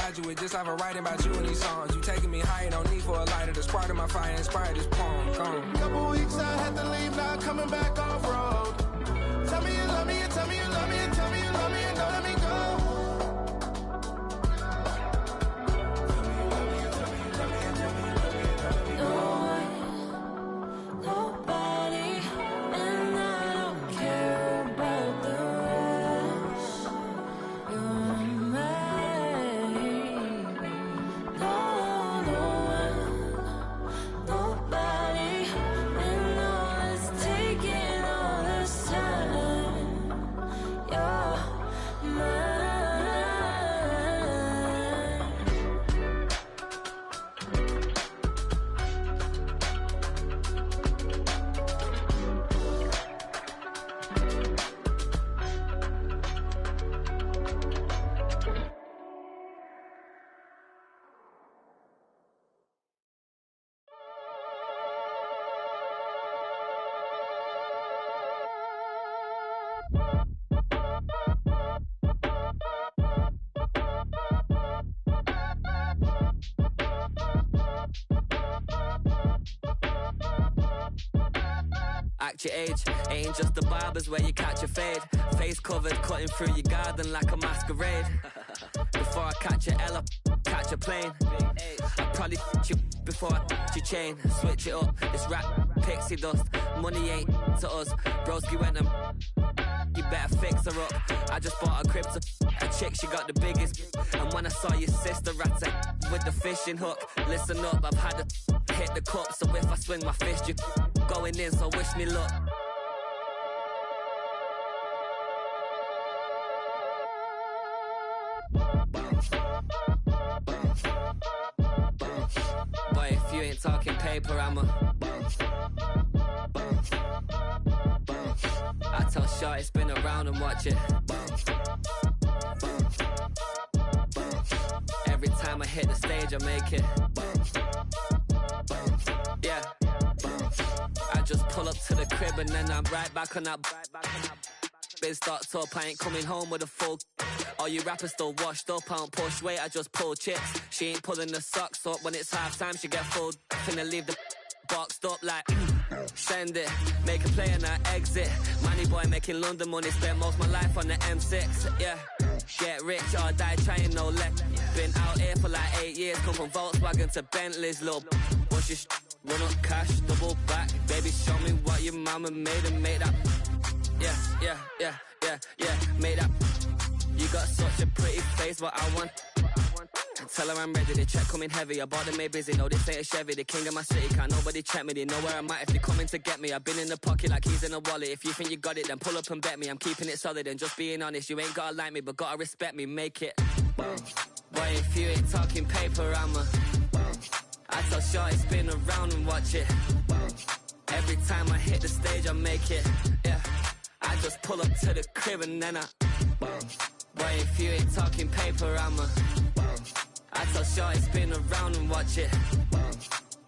graduate just off of writing about you in these songs. You taking me higher, no need for a lighter. The spark of my fire inspired this poem. Gone. Couple weeks I had to leave, now coming back off road. Tell me you love me, and tell me you love me, and tell me you love me, and don't let me go. Act your age, ain't just the barbers where you catch a fade. Face covered, cutting through your garden like a masquerade. Before I catch a L, catch a plane. I'd probably f*** you before I f*** your chain. Switch it up, it's rap, pixie dust. Money ain't to us, broski went and you better fix her up. I just bought a crib to a chick, she got the biggest. And when I saw your sister rat with the fishing hook, listen up, I've had to hit the cup. So if I swing my fist, you going in, so wish me luck. Boy, if you ain't talking paper, I'm a I tell Shorty spin around and watch it. Every time I hit the stage, I make it. Yeah. I just pull up to the crib and then I'm right back on that. Biz starts up, I ain't coming home with a full. All you rappers still washed up, I don't push weight, I just pull chips. She ain't pulling the socks up, when it's half time she get full. Finna leave the boxed up like send it, make a play and I exit. Money boy making London money, spent most of my life on the M6. Yeah, get rich or die trying, no leg. Been out here for like 8 years, come from Volkswagen to Bentley's, little what's your run up cash, double back. Baby show me what your mama made and make that. Yeah, made that. You got such a pretty face, what I want. Tell her I'm ready, the check coming heavy. I bought them made busy, no this ain't a Chevy. The king of my city, can't nobody check me. They know where I'm at if they coming to get me. I've been in the pocket like keys in a wallet. If you think you got it, then pull up and bet me. I'm keeping it solid and just being honest. You ain't gotta like me, but gotta respect me, make it. Boy, if you ain't talking paper, I'm a I tell Shorty spin around and watch it. Every time I hit the stage, I make it. Yeah, I just pull up to the crib and then I Boy, if you ain't talking paper, I'm a I tell Shorty spin around and watch it.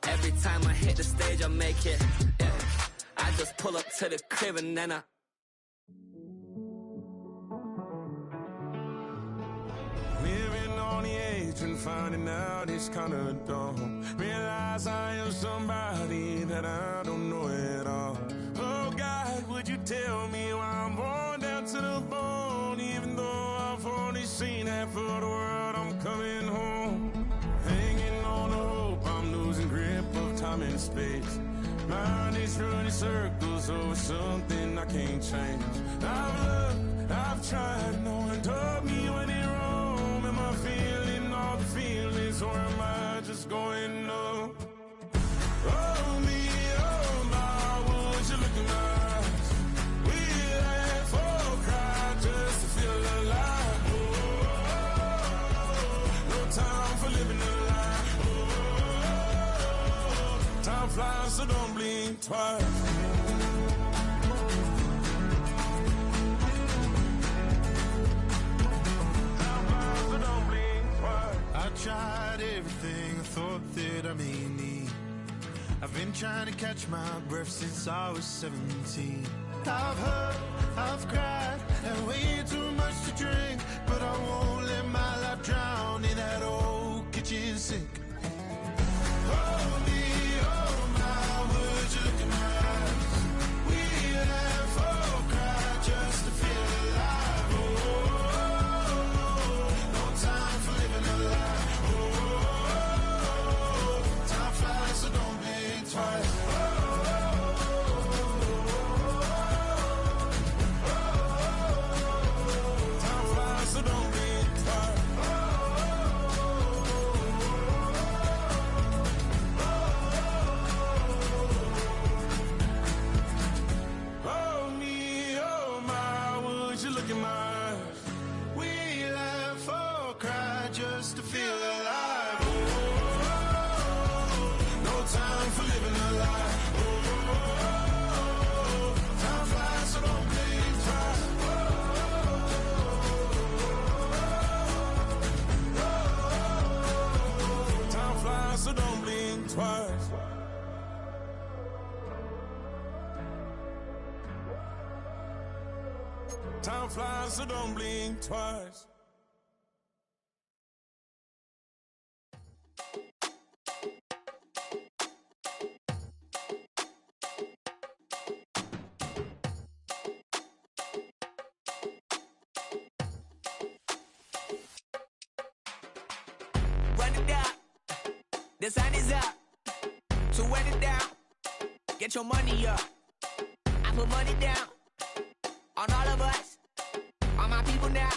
Every time I hit the stage, I make it. Yeah, I just pull up to the crib and then I Living on the edge and finding out it's kinda dumb. Realize I am somebody that I don't know at all. Oh God, would you tell me why I'm worn down to the bone? Even though I've only seen half of the world, I'm coming home. Hanging on the hope, I'm losing grip of time and space. Mind is running circles over something I can't change. I've looked, I've tried, no one told me when it wrong. Am I feeling all the feelings or am I just going numb? Oh me, oh my, would you look in my eyes? We laugh or cry just to feel alive. Oh, no time for living a lie. Oh, time flies, so don't blink twice. I tried everything I thought that I may need. I've been trying to catch my breath since I was 17. I've hurt, I've cried, and way too much to drink. But I won't let my life drown in that old Time flies, so don't blink twice. Run it down, the sun is up, so run it down, get your money up. I put money down on all of us, on my people now,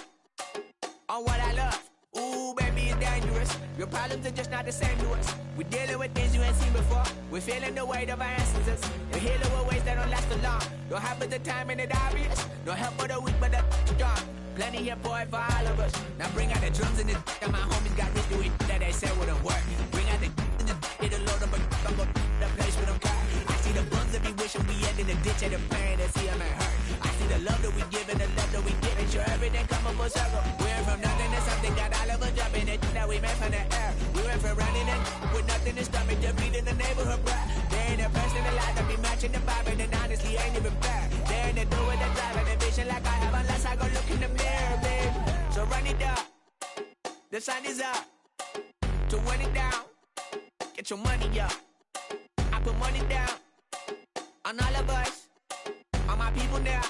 on what I love. Ooh, baby, it's dangerous. Your problems are just not the same to us. We're dealing with things you ain't seen before. We're feeling the weight of our ancestors. We're healing with ways that don't last so long. Don't have the time and it obvious. No help for the weak, but the strong. Plenty here for it for all of us. Now bring out the drums and the and my homies got rich doing that they said wouldn't work. Bring out the and the it'll load up I'm gonna the place with them car. I see the bums that be wishing we end in the ditch and the pain that see them ain't hurt. I see the love that we give and the love that we give. And sure everything come up full circle. We went from nothing to something, got all of us jumping it that we made from the air. We went from running it with nothing to stomach, just beating the neighborhood bruh. There ain't a person alive that be matching the vibe, and honestly ain't even fair. There ain't a do with the drive and the vision like I have unless I go look in the mirror, babe. So run it up, the sun is up, to run it down, get your money up. I put money down on all of us, on my people now,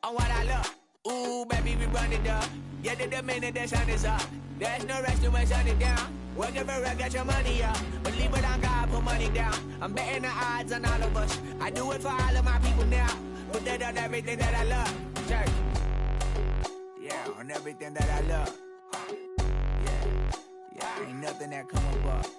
on what I love. Ooh, baby, we run it up. Yeah, the minute the sun is up, there's no rest to when sun it down. Working for real, get your money up. Believe it on God, put money down. I'm betting the odds on all of us. I do it for all of my people now. Put that on everything that I love. Check. Yeah, on everything that I love. Yeah, ain't nothing that come above.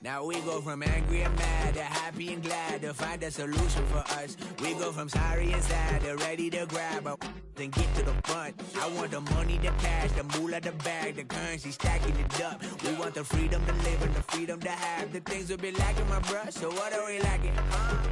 Now we go from angry and mad to happy and glad to find a solution for us. We go from sorry and sad to ready to grab up and get to the front. I want the money, the cash, the moolah, the bag, the currency, stacking it up. We want the freedom to live and the freedom to have. The things will be lacking, my bruh, so what are we lacking?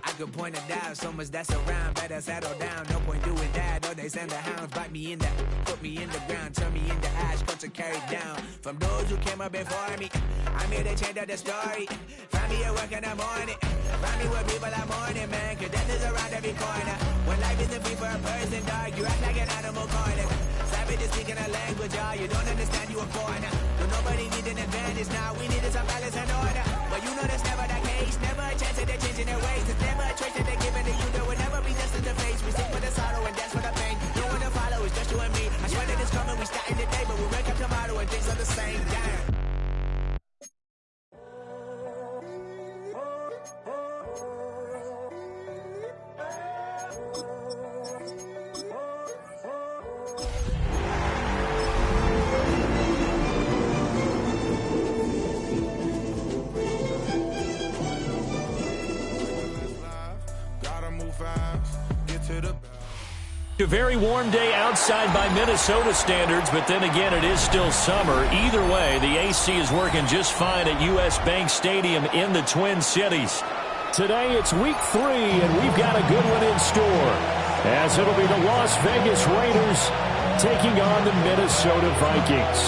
I could point it out, so much that's around. Better settle down, no point doing that. Or they send the hounds, bite me in the, put me in the ground, turn me into ash, cut to carry down. From those who came up before me, I'm here to change up the story. Find me at work in the morning, find me where people are mourning, man, cause death is around every corner. When life isn't free for a person, dog, you act like an animal corner. Savage is speaking a language, y'all, you don't understand, you a foreigner. So nobody needs an advantage now, we needed some balance and order. But you know that's never the case, never a chance that they're changing their ways. It's never a choice that they're giving to you, there will never be just in the face. We stick with the sorrow and dance for the pain. No one to follow, it's just you and me. I swear that it's coming, we starting today, but we wake up tomorrow and things are the same. Damn. A very warm day outside by Minnesota standards, but then again, it is still summer. Either way, the AC is working just fine at U.S. Bank Stadium in the Twin Cities. Today, it's week 3, and we've got a good one in store, as it'll be the Las Vegas Raiders taking on the Minnesota Vikings.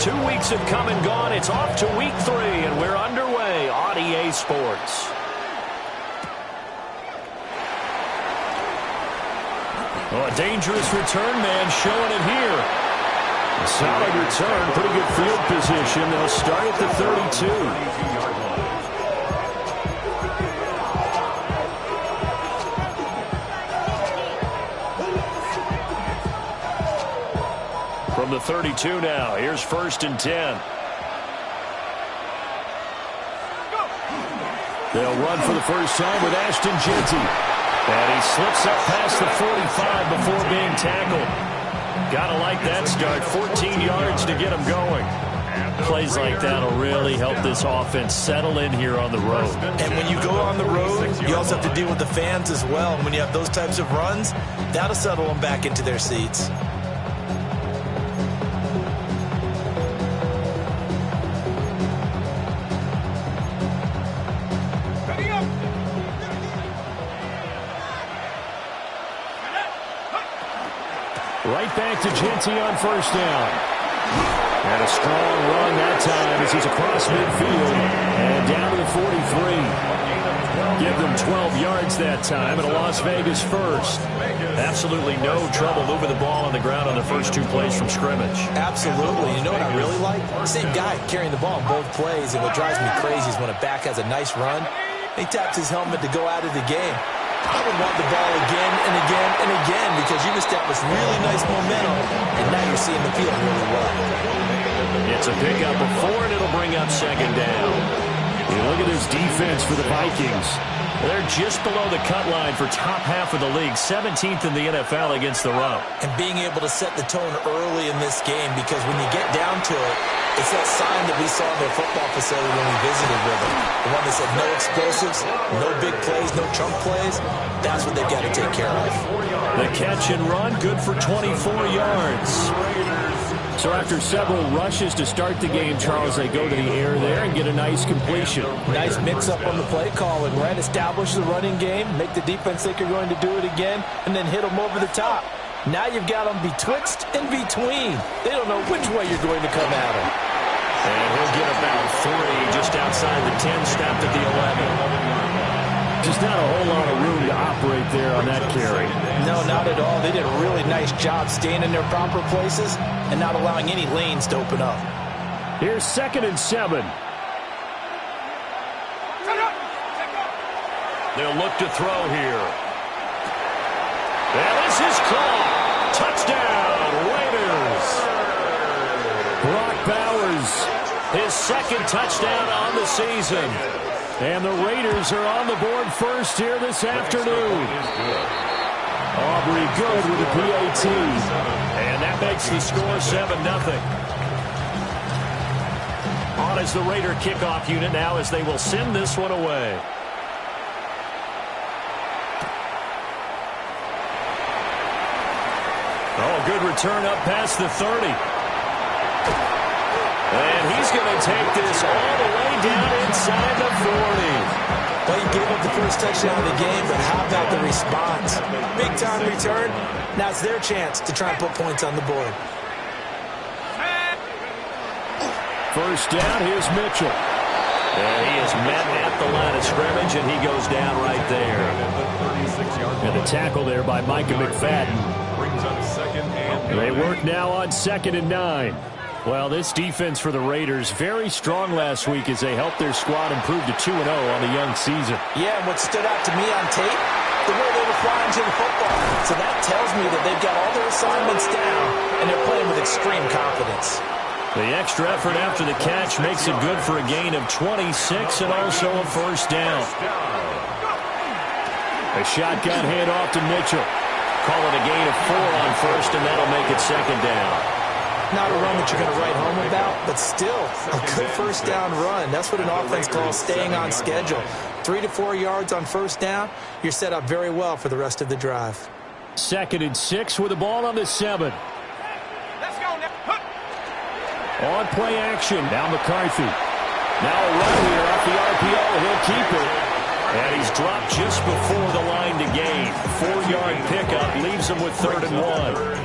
Two weeks have come and gone. It's off to week 3, and we're underway on EA Sports. Oh, a dangerous return man showing it here. A solid return, pretty good field position. They'll start at the 32. From the 32 now, here's 1st and 10. They'll run for the first time with Ashton Jeanty. And he slips up past the 45 before being tackled. Gotta like that start. 14 yards to get him going. Plays like that will really help this offense settle in here on the road. And when you go on the road, you also have to deal with the fans as well. When you have those types of runs, that'll settle them back into their seats. Right back back to Genty on first down. And a strong run that time as he's across midfield and down to the 43. Give them 12 yards that time and a Las Vegas first. Absolutely no trouble moving the ball on the ground on the first 2 plays from scrimmage. Absolutely. You know what I really like? Same guy carrying the ball on both plays, and what drives me crazy is when a back has a nice run, he taps his helmet to go out of the game. I would want the ball again and again and again because you've established really nice momentum, and now you're seeing the field really well. It's a pickup of 4, and it'll bring up second down. You look at this defense for the Vikings. They're just below the cut line for top half of the league, 17th in the NFL against the run. And being able to set the tone early in this game, because when you get down to it, it's that sign that we saw in their football facility when we visited with them. The one that said no explosives, no big plays, no chunk plays. That's what they've got to take care of. The catch and run, good for 24 yards. So after several rushes to start the game, Charles, they go to the air there and get a nice completion. Nice mix-up on the play calling, right? Establish the running game, make the defense think you're going to do it again, and then hit them over the top. Now you've got them betwixt and between. They don't know which way you're going to come at them. And he'll get about 3 just outside the 10, stopped at the 11. Just not a whole lot of room to operate there on that carry. No, not at all. They did a really nice job staying in their proper places and not allowing any lanes to open up. Here's 2nd and 7. They'll look to throw here. And this is caught. Touchdown, Raiders. Brock Bowers, his 2nd touchdown on the season. And the Raiders are on the board first here this afternoon. Aubrey good with a PAT. And that makes the score 7-0. On is the Raider kickoff unit now as they will send this one away. Oh, good return up past the 30. And he's going to take this all the way down inside the 40. Well, he gave up the first touchdown of the game, but how about the response? Big-time return. Now it's their chance to try and put points on the board. First down, here's Mitchell. And he is met at the line of scrimmage, and he goes down right there. And a tackle there by Micah McFadden. They work now on 2nd and 9. Well, this defense for the Raiders, very strong last week as they helped their squad improve to 2-0 on the young season. Yeah, and what stood out to me on tape, the way they were flying to the football. So that tells me that they've got all their assignments down, and they're playing with extreme confidence. The extra effort after the catch makes it good for a gain of 26 and also a first down. A shotgun handoff to Mitchell. Call it a gain of 4 on first, and that'll make it second down. Not a run that you're going to write home about, but still a good first down run. That's what an offense calls staying on schedule. 3 to 4 yards on first down, you're set up very well for the rest of the drive. 2nd and 6 with the ball on the 7. Let's go now. On play action, now McCarthy. Now a run here off the RPO, he'll keep it. And he's dropped just before the line to gain. 4-yard pickup leaves him with 3rd and 1.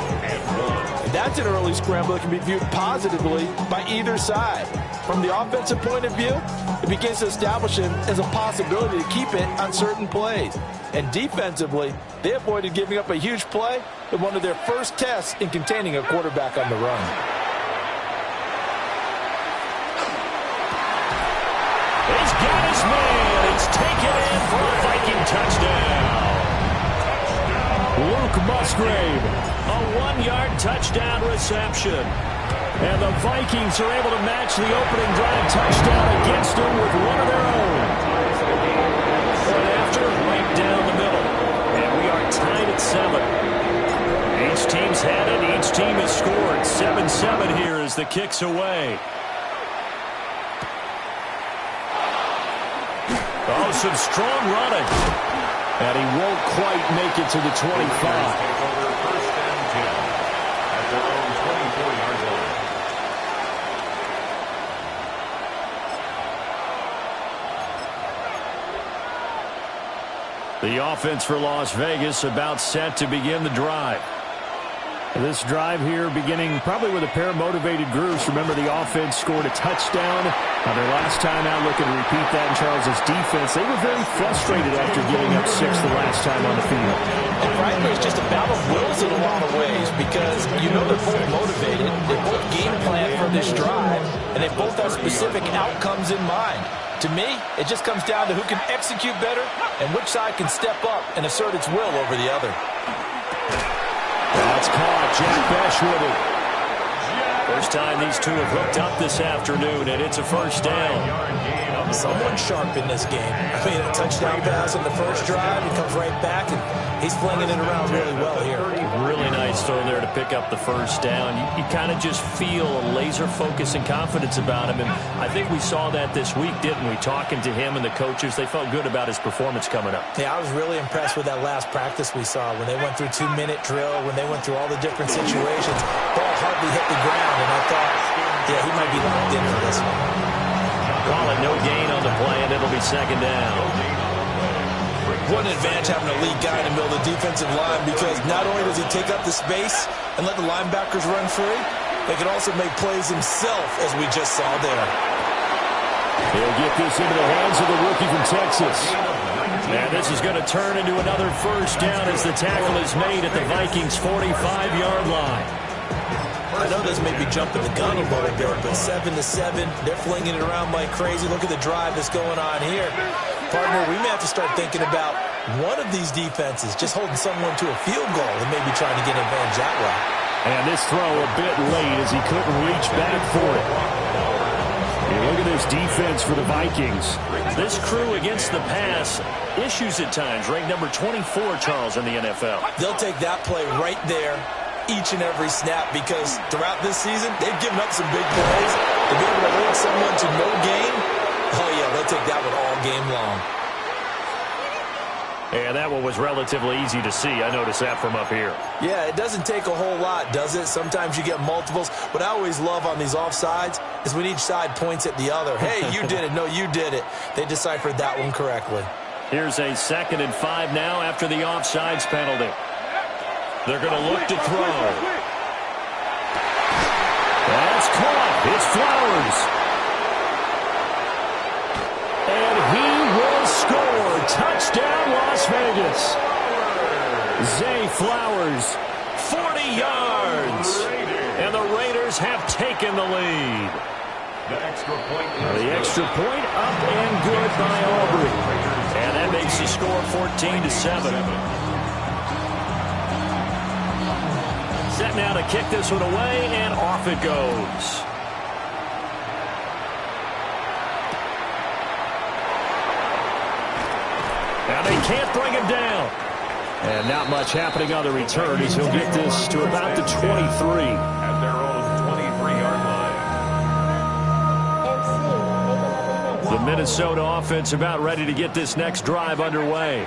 That's an early scramble that can be viewed positively by either side. From the offensive point of view, it begins to establish him as a possibility to keep it on certain plays. And defensively, they avoided giving up a huge play in one of their first tests in containing a quarterback on the run. He's got his man. It's taken in for a Viking touchdown. Luke Musgrave, a 1-yard touchdown reception. And the Vikings are able to match the opening drive touchdown against them with one of their own. Point after, right down the middle. And we are tied at 7. Each team's had it. Each team has scored. 7-7 here as the kick's away. Oh, some strong running. And he won't quite make it to the 25. First and 10 at their own 24-yard line. The offense for Las Vegas about set to begin the drive. This drive here beginning probably with a pair of motivated groups. Remember, the offense scored a touchdown their last time out. Looking to repeat that in Charles' defense. They were very frustrated after giving up 6 the last time on the field. And frankly, it's just a battle of wills in a lot of ways because you know they're both motivated. They both game plan for this drive, and they both have specific outcomes in mind. To me, it just comes down to who can execute better and which side can step up and assert its will over the other. That's caught. Jack Bech with it. First time these two have hooked up this afternoon, and it's a first down. Someone sharp in this game. I mean, a touchdown pass on the first drive. He comes right back, and he's flinging it around really well here. Really nice throw there to pick up the first down. You kind of just feel a laser focus and confidence about him, and I think we saw that this week, didn't we? Talking to him and the coaches, they felt good about his performance coming up. Yeah, I was really impressed with that last practice we saw when they went through 2-minute drill, when they went through all the different situations. Ball hardly hit the ground, and I thought, yeah, he might be locked in for this one. Call it no gain on the play, and it'll be second down. What an advantage having a lead guy in the middle of the defensive line, because not only does he take up the space and let the linebackers run free, they can also make plays himself, as we just saw there. He'll get this into the hands of the rookie from Texas. And this is going to turn into another first down as the tackle is made at the Vikings' 45-yard line. I know this may be jumping the gun a little bit, but 7-7, they're flinging it around like crazy. Look at the drive that's going on here. Partner, we may have to start thinking about one of these defenses just holding someone to a field goal and maybe trying to get an advantage that way. And this throw a bit late as he couldn't reach back for it. And look at this defense for the Vikings. This crew against the pass, issues at times, ranked number 24, Charles, in the NFL. They'll take that play right there each and every snap, because throughout this season, they've given up some big plays. To be able to hold someone to no gain, oh yeah, they'll take that one all game long. And that one was relatively easy to see. I noticed that from up here. Yeah, it doesn't take a whole lot, does it? Sometimes you get multiples. What I always love on these offsides is when each side points at the other. Hey, you did it. No, you did it. They deciphered that one correctly. Here's a 2nd and 5 now after the offsides penalty. They're going to look to throw. That's caught. It's Flowers. And he will score. Touchdown, Las Vegas. Zay Flowers, 40 yards. And the Raiders have taken the lead. The extra point up and good by Aubrey. And that makes the score 14-7. Set now to kick this one away, and off it goes. Now they can't bring him down. And not much happening on the return as he'll get this to about the 23. At their own 23-yard line. The Minnesota offense about ready to get this next drive underway.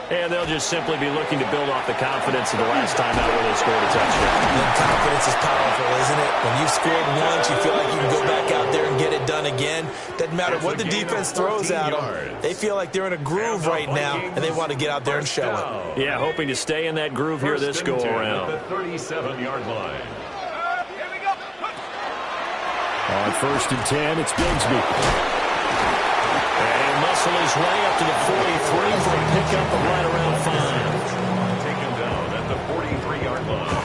And they'll just simply be looking to build off the confidence of the last time out where they scored a touchdown. And confidence is powerful, isn't it? When you've scored once, you feel like you can go back out there and get it done again. Doesn't matter what the defense throws at them. They feel like they're in a groove right now, and they want to get out there and show it. Yeah, hoping to stay in that groove here this go-around. The 37-yard line. On 1st and 10, it's Bigsby. And muscle his way up to the 43 for a pickup of right around 5. Take him down at the 43-yard line.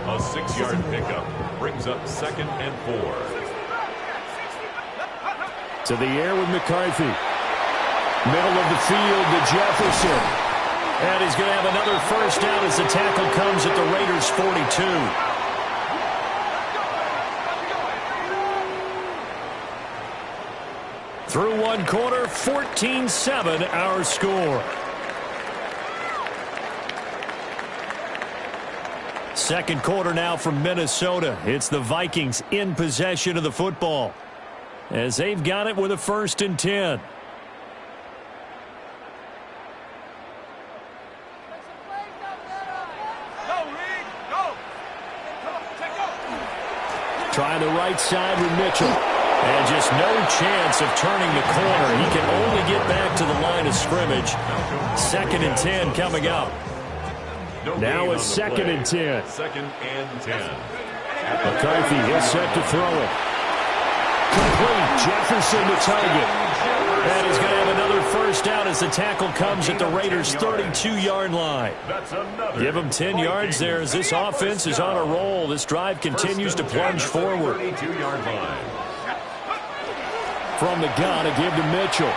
A 6-yard pickup brings up 2nd and 4. To the air with McCarthy. Middle of the field to Jefferson. And he's going to have another first down as the tackle comes at the Raiders' 42. Through one quarter, 14-7 our score. Second quarter now from Minnesota. It's the Vikings in possession of the football as they've got it with a 1st and 10. Trying the right side with Mitchell. And just no chance of turning the corner. He can only get back to the line of scrimmage. 2nd and 10 coming up. Now a 2nd and 10. 2nd and 10. McCarthy is set to throw it. Complete. Jefferson to target. And he's going to have another first down as the tackle comes at the Raiders' 32-yard line. Give them 10 yards there as this offense is on a roll. This drive continues to plunge forward. 32-yard line. From the gun, a give to Mitchell.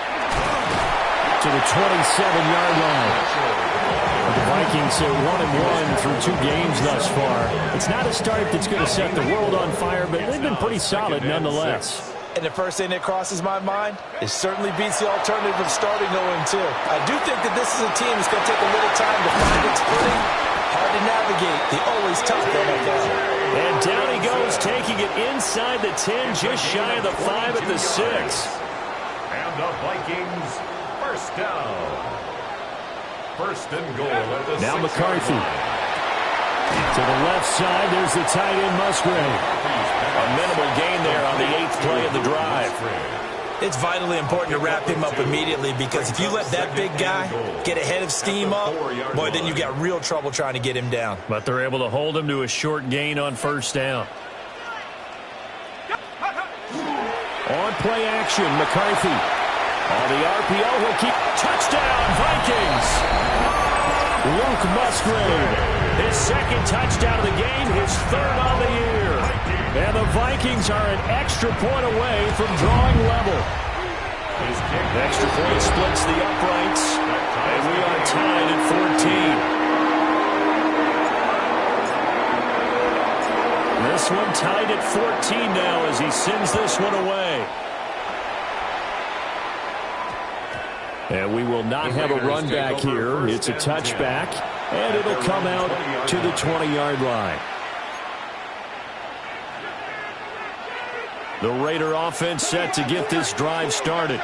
To the 27-yard line. The Vikings are 1-1 through 2 games thus far. It's not a start that's going to set the world on fire, but they've been pretty solid nonetheless. And the first thing that crosses my mind, it certainly beats the alternative of starting 0-2. I do think that this is a team that's going to take a little time to find its footing. Hard to navigate the always tough NFL. And down he goes, taking it inside the 10, just shy of the 5 at the 6. And the Vikings, first down. First and goal at the 6. Now McCarthy. To the left side, there's the tight end Musgrave. A minimal gain there on the 8th play of the drive. It's vitally important to wrap him up immediately, because if you let that big guy get ahead of steam up, boy, then you got real trouble trying to get him down. But they're able to hold him to a short gain on first down. On play action, McCarthy. On the RPO, he'll keep. Touchdown, Vikings! Luke Musgrave. His 2nd touchdown of the game, his 3rd on the year. And the Vikings are an extra point away from drawing level. The extra point splits the uprights, and we are tied at 14. This one tied at 14 now as he sends this one away. And we will not have a run back here. It's a touchback, and it'll come out to the 20-yard line. The Raider offense set to get this drive started.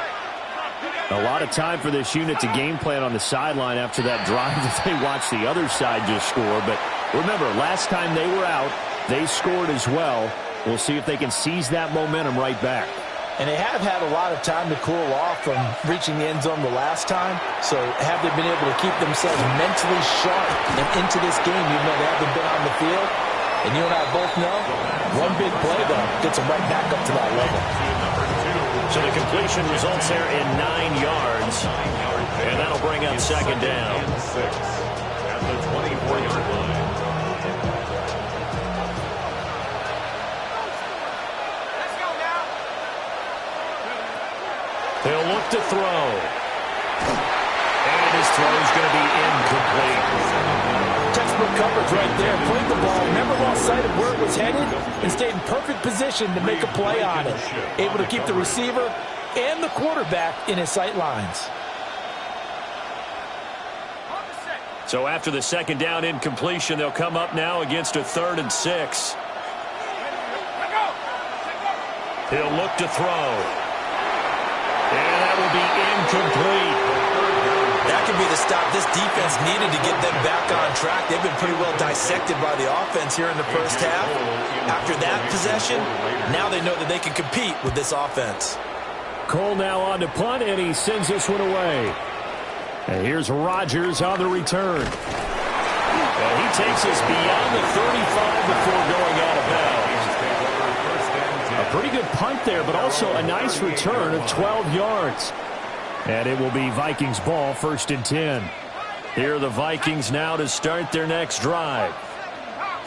A lot of time for this unit to game plan on the sideline after that drive that they watched the other side just score. But remember, last time they were out, they scored as well. We'll see if they can seize that momentum right back. And they have had a lot of time to cool off from reaching the end zone the last time. So have they been able to keep themselves mentally sharp and into this game, even though they haven't been on the field? And you and I both know, one big play, though, gets them right back up to that level. So the completion results there in 9 yards. And that'll bring up 2nd down. At the 24-yard line. He'll look to throw. And his throw is going to be incomplete. Textbook coverage right there. Played the ball, never lost sight of where it was headed, and stayed in perfect position to make a play on it. Able to keep the receiver and the quarterback in his sight lines. So after the 2nd down incompletion, they'll come up now against a 3rd and 6. He'll look to throw. And that will be incomplete. That could be the stop this defense needed to get them back on track. They've been pretty well dissected by the offense here in the first half. After that possession, now they know that they can compete with this offense. Cole now on to punt, and he sends this one away. And here's Rodgers on the return. And he takes us beyond the 35 before going out of bounds. A pretty good punt there, but also a nice return of 12 yards. And it will be Vikings ball, 1st and 10. Here are the Vikings now to start their next drive.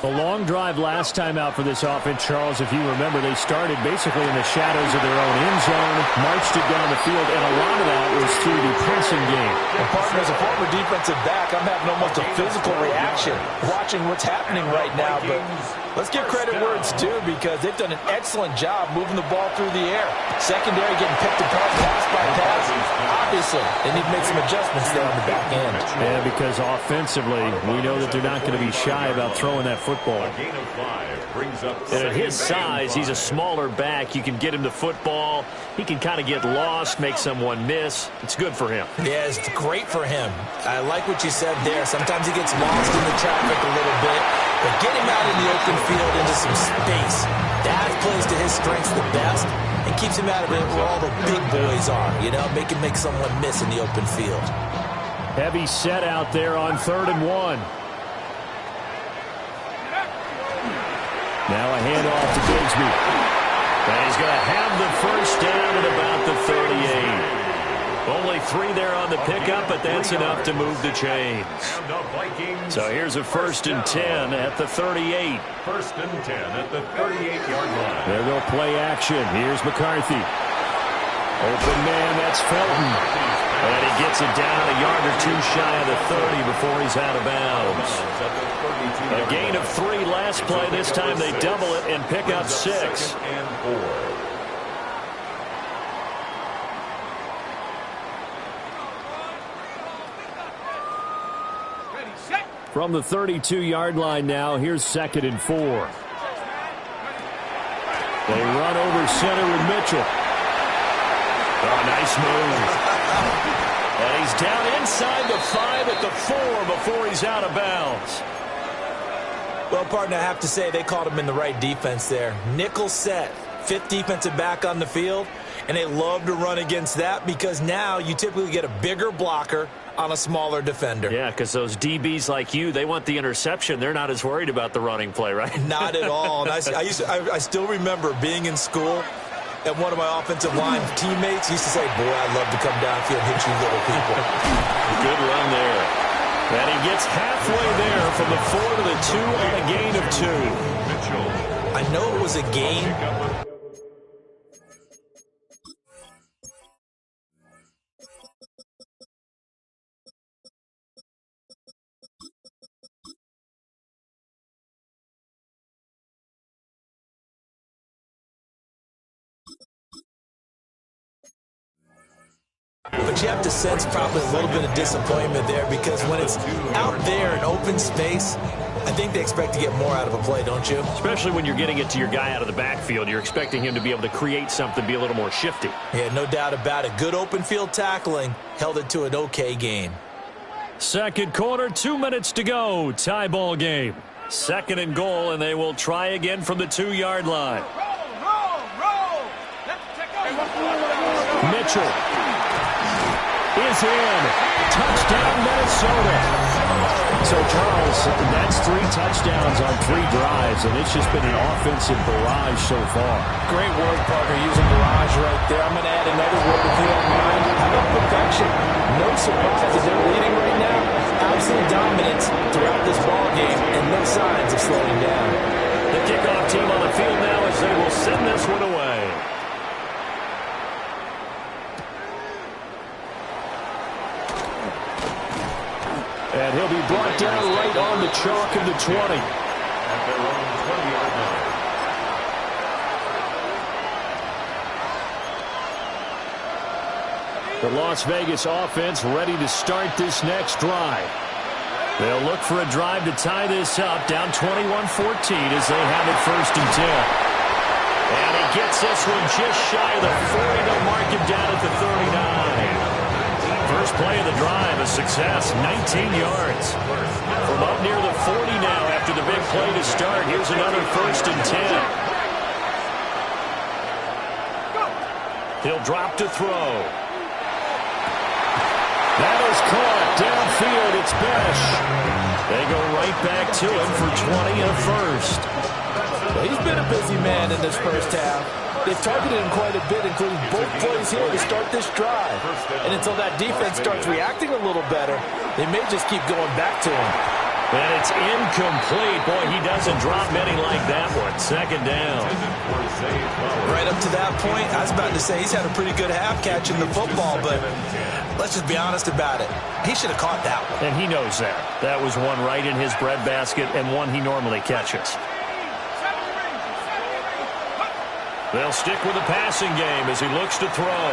A long drive last time out for this offense, Charles. If you remember, they started basically in the shadows of their own end zone, marched it down the field, and a lot of that was through the passing game. And partner, as a former defensive back, I'm having almost a physical reaction watching what's happening right now. But let's give credit where it's due, because they've done an excellent job moving the ball through the air. Secondary getting picked apart pass by pass. Obviously, they need to make some adjustments there on the back end. Yeah, because offensively, we know that they're not going to be shy about throwing that football. A gain of 5 brings up. And at his size, he's a smaller back. You can get him the football. He can kind of get lost, make someone miss. It's good for him. Yeah, it's great for him. I like what you said there. Sometimes he gets lost in the traffic a little bit, but get him out in the open field into some space. That plays to his strengths the best and keeps him out of it where all the big boys are, you know, make someone miss in the open field. Heavy set out there on 3rd and 1. Now a handoff to Bigsby. And he's going to have the first down at about the 38. Only 3 there on the pickup, but that's enough to move the chains. So here's a 1st and 10 at the 38. 1st and 10 at the 38-yard line. There they'll play action. Here's McCarthy. Open man, that's Felton. And he gets it down a yard or 2 shy of the 30 before he's out of bounds. A gain of 3 last play. This time they double it and pick up 6. 2nd and 4. From the 32-yard line now, here's 2nd and 4. They run over center with Mitchell. Oh, nice move. And he's down inside the 5 at the 4 before he's out of bounds. Well, partner, I have to say they caught him in the right defense there. Nickel set, 5th defensive back on the field, and they love to run against that because now you typically get a bigger blocker on a smaller defender. Yeah, because those DBs like you, they want the interception. They're not as worried about the running play, right? Not at all. And I still remember being in school, and one of my offensive line teammates used to say, boy, I'd love to come downfield and hit you little people. Good run there. And he gets halfway there from the 4 to the 2 on a gain of 2. I know it was a gain. But you have to sense probably a little bit of disappointment there because when it's out there in open space, I think they expect to get more out of a play, don't you? Especially when you're getting it to your guy out of the backfield. You're expecting him to be able to create something, be a little more shifty. Yeah, no doubt about it. Good open field tackling held it to an okay game. 2nd quarter, 2 minutes to go. Tie ball game. 2nd and goal, and they will try again from the 2-yard line. Mitchell is in. Touchdown, Minnesota. So, Charles, that's 3 touchdowns on 3 drives, and it's just been an offensive barrage so far. Great work, partner, using barrage right there. I'm going to add another word if you don't mind. How about perfection? No surprise that they're leading right now. Absolute dominance throughout this ball game, and no signs of slowing down. The kickoff team on the field now as they will send this one away. And he'll be brought down right on the chalk of the 20. At their own 20-yard line. The Las Vegas offense ready to start this next drive. They'll look for a drive to tie this up, down 21-14 as they have it 1st and 10. And he gets this one just shy of the 40. They'll mark him down at the 39. First play of the drive, a success, 19 yards. From up near the 40 now after the big play to start. Here's another 1st and 10. He'll drop to throw. That is caught downfield. It's Besh. They go right back to him for 20 and a first. Well, he's been a busy man in this first half. They've targeted him quite a bit, including both plays here to start this drive. And until that defense starts reacting a little better, they may just keep going back to him. And it's incomplete. Boy, he doesn't drop many like that one. 2nd down. Right up to that point, I was about to say he's had a pretty good half catching the football, but let's just be honest about it. He should have caught that one. And he knows that. That was one right in his breadbasket and one he normally catches. They'll stick with the passing game as he looks to throw.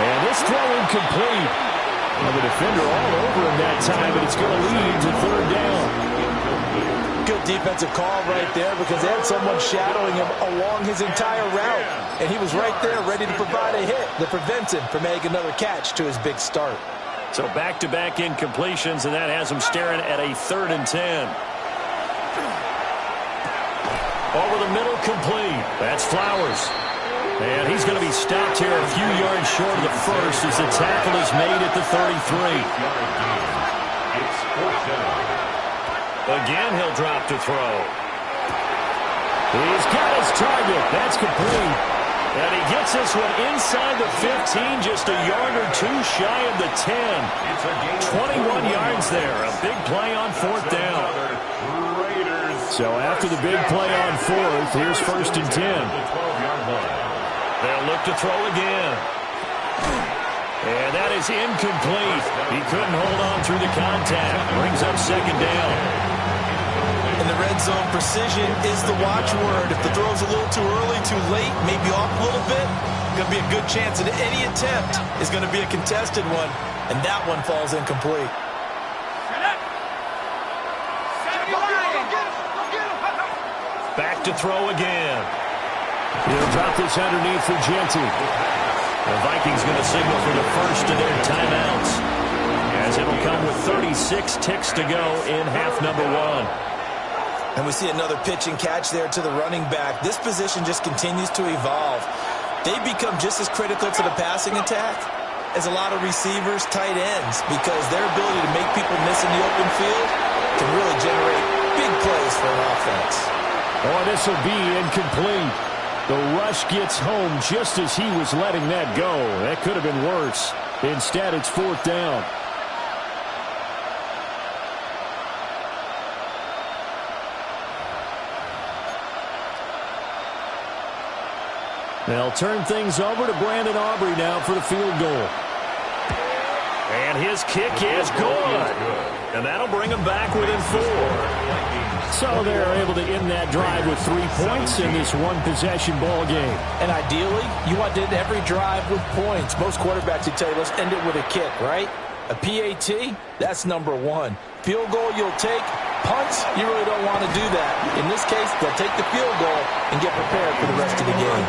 And this throw incomplete. Well, the defender all over him that time, but it's going to lead to 3rd down. Good defensive call right there because they had someone shadowing him along his entire route. And he was right there ready to provide a hit that prevents him from making another catch to his big start. So back-to-back incompletions, and that has him staring at a 3rd and 10. Over the middle, complete. That's Flowers. And he's going to be stopped here a few yards short of the first as the tackle is made at the 33. Again, he'll drop to throw. He's got his target. That's complete. And he gets this one inside the 15, just a yard or two shy of the 10. 21 yards there. A big play on fourth down. So after the big play on fourth, here's 1st and 10. They'll look to throw again. And that is incomplete. He couldn't hold on through the contact. Brings up 2nd down. In the red zone, precision is the watchword. If the throw's a little too early, too late, maybe off a little bit, going to be a good chance that any attempt is going to be a contested one, and that one falls incomplete. Back to throw again. He'll drop this underneath for Genty. The Vikings going to signal for the first of their timeouts, as it'll come with 36 ticks to go in half number 1. And we see another pitch and catch there to the running back. This position just continues to evolve. They become just as critical to the passing attack as a lot of receivers, tight ends, because their ability to make people miss in the open field can really generate big plays for an offense. Oh, this will be incomplete. The rush gets home just as he was letting that go. That could have been worse. Instead, it's 4th down. They'll turn things over to Brandon Aubrey now for the field goal. And his kick is good. And that'll bring them back within 4. So they're able to end that drive with 3 points in this one-possession ball game. And ideally, you want to end every drive with points. Most quarterbacks would tell you, let's end it with a kick, right? A PAT, that's number 1. Field goal you'll take. Punts, you really don't want to do that. In this case, they'll take the field goal and get prepared for the rest of the game.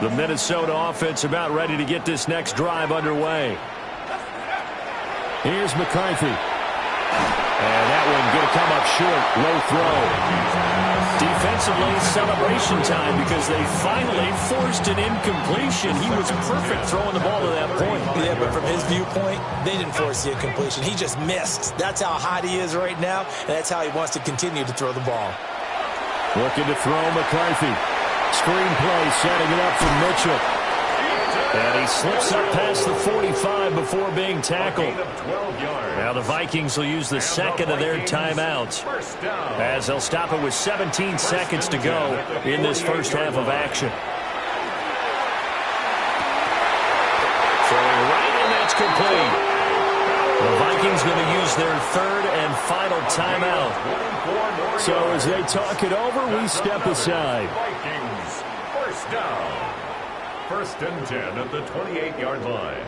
The Minnesota offense about ready to get this next drive underway. Here's McCarthy. And that one going to come up short. Low throw. Defensively, celebration time because they finally forced an incompletion. He was perfect throwing the ball to that point. Yeah, but from his viewpoint, they didn't force the incompletion. He just missed. That's how hot he is right now, and that's how he wants to continue to throw the ball. Looking to throw McCarthy. Screen play setting it up for Mitchell. And he slips up past the 45 before being tackled. Now the Vikings will use the second of their timeouts, as they'll stop it with 17 seconds to go in this first half of action. Throwing right, and that's complete. The Vikings going to use their third and final timeout. So as they talk it over, we step aside. Vikings, first down. 1st and 10 at the 28-yard line.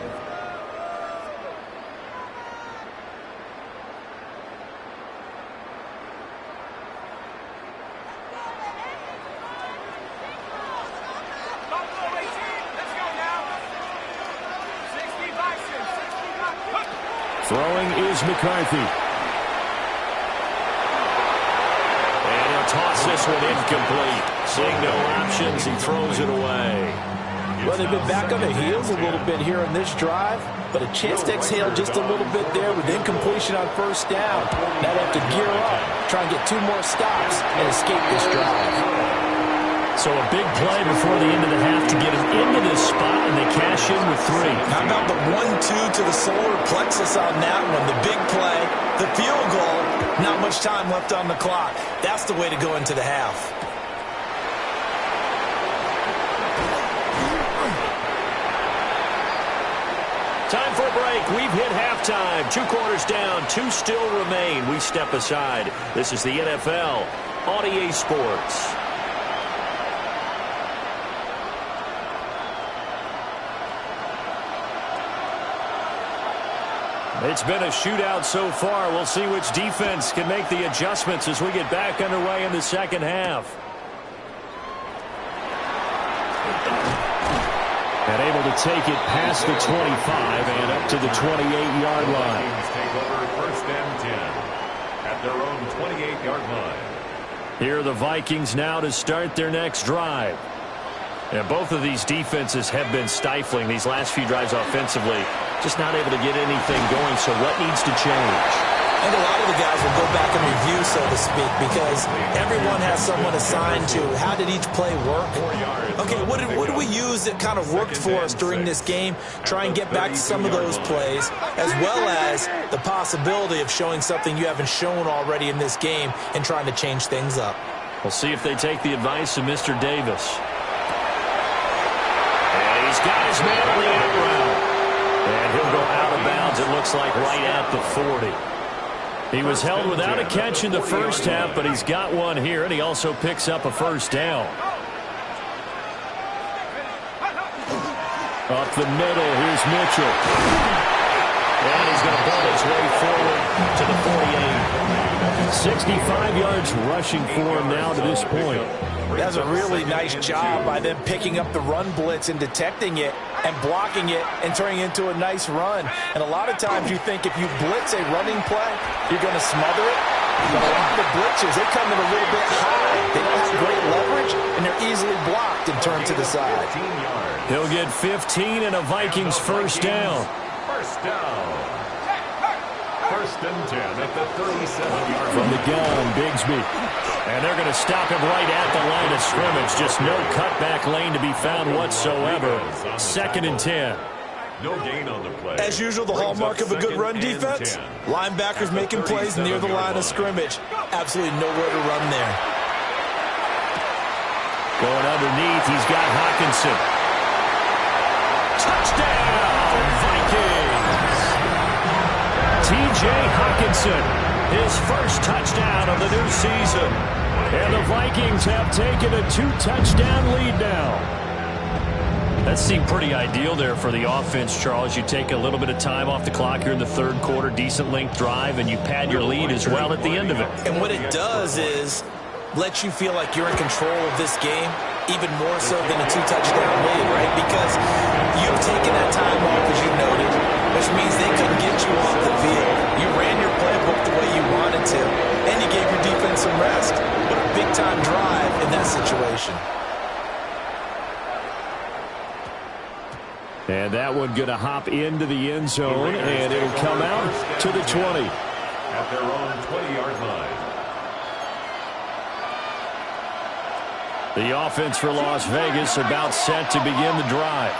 Throwing is McCarthy. And he'll toss this one incomplete. Seeing no options, he throws it away. Well, they've been back on their heels a little bit here in this drive, but a chance to exhale just a little bit there with incompletion on 1st down. Now they have to gear up, try and get 2 more stops, and escape this drive. So a big play before the end of the half to get them into this spot, and they cash in with 3. How about the 1-2 to the solar plexus on that one? The big play, the field goal, not much time left on the clock. That's the way to go into the half. Time for a break. We've hit halftime. 2 quarters down. 2 still remain. We step aside. This is the NFL on EA Sports. It's been a shootout so far. We'll see which defense can make the adjustments as we get back underway in the second half. And able to take it past the 25 and up to the 28-yard line. Take over 1st and 10 at their own 28-yard line. Here are the Vikings now to start their next drive. Yeah, both of these defenses have been stifling these last few drives offensively. Just not able to get anything going, so what needs to change? I think a lot of the guys will go back and review, so to speak, because everyone has someone assigned to how did each play work. Okay, what did we use that kind of worked for us during this game? Try and get back to some of those plays, as well as the possibility of showing something you haven't shown already in this game and trying to change things up. We'll see if they take the advice of Mr. Davis. And he's got his man on the end route. And he'll go out of bounds, it looks like, right at the 40. He was held without a catch in the first half, but he's got one here, and he also picks up a first down. Up the middle, here's Mitchell. And he's going to ball his way forward to the 48. 65 yards rushing for him now to this point. That's a really nice job by them picking up the run blitz and detecting it and blocking it and turning it into a nice run. And a lot of times you think if you blitz a running play, you're going to smother it. But a lot of the blitzers, they come in a little bit high. They don't have great leverage, and they're easily blocked and turned to the side. He'll get 15 and a Vikings first down. First down. First and 10 at the 37-yard from the gun, Bigsby. And they're going to stop him right at the line of scrimmage. Just no cutback lane to be found whatsoever. Second and 10. No gain on the play. As usual, the hallmark of a good run defense. Linebackers making plays near the line of scrimmage. Absolutely nowhere to run there. Going underneath, he's got Hockenson. Touchdown, Vikings! T.J. Hockenson, his first touchdown of the new season. And the Vikings have taken a 2-touchdown lead now. That seemed pretty ideal there for the offense, Charles. You take a little bit of time off the clock here in the third quarter, decent length drive, and you pad your lead as well at the end of it. And what it does is let you feel like you're in control of this game, even more so than a 2-touchdown lead, right? Because you've taken that time off, as you noted, which means they couldn't get you off the field. You ran your playbook the way you wanted to, and you gave your defense some rest. What a big-time drive in that situation. And that one going to hop into the end zone, and it'll come out to the 20. At their own 20-yard line. The offense for Las Vegas about set to begin the drive.